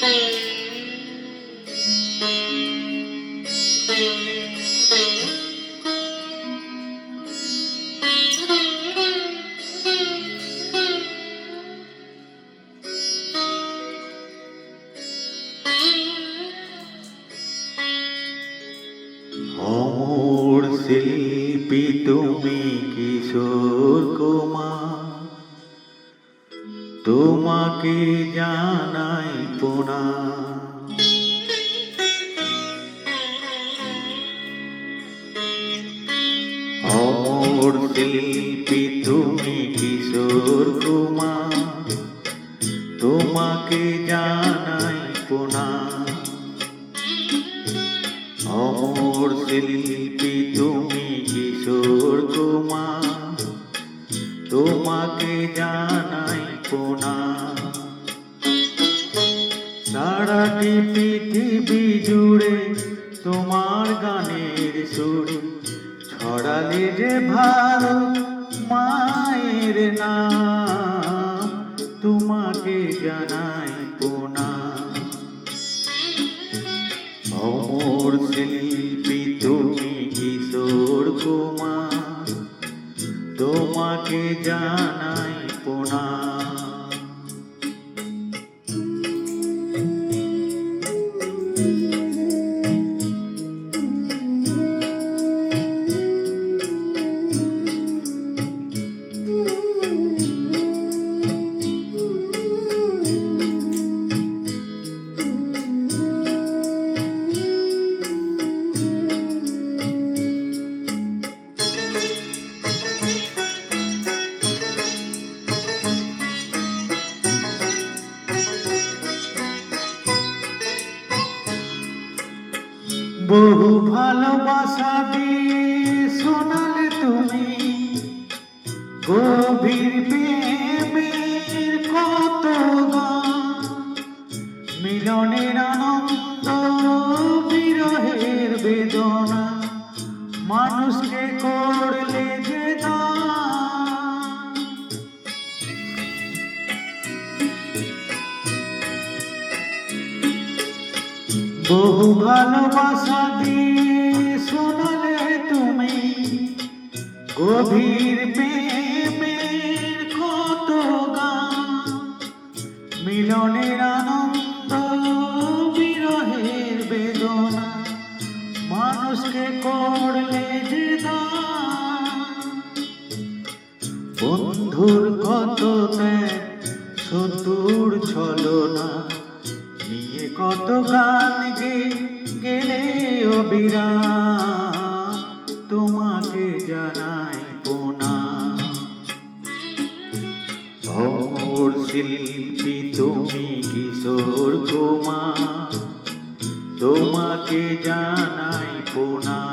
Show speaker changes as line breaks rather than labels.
অমর শিল্পী তুমি কিশোর কুমার, তোমাকে জানাই প্রণাম। অমর শিল্পী তুমি কিশোর কুমার, তোমাকে জানাই প্রণাম। অমর শিল্পী তুমি কিশোর কুমার, তোমাকে জানাই প্রণাম। সারাটি পৃথিবী জুড়ে তোমার গানের সুর ছড়ালে যে ভারত মায়ের নাম, তোমাকে জানাই প্রণাম। অমর শিল্পী তুমি কিশোর কুমার, তোমাকে জানাই প্রণাম। বহু ভালোবাসা দিয়ে শোনালে তুমি গভীর প্রেমের কত গান, মিলনের আনন্দ বিরহের বেদনা, মানুষকে করলে যে দান। বহু ভালোবাসা দিয়ে শোনালে তুমি গভীর প্রেমের কত গান, মিলনের আনন্দ বিরহের বেদনা, মানুষকে করলে যে দান। বন্ধুর কত ত্যাগ শত্রুর ছলনা নিয়ে কত গান গেলে অবিরাম, তোমাকে জানাই প্রণাম। অমর শিল্পী তুমি কিশোর কুমার, তোমাকে জানাই প্রণাম।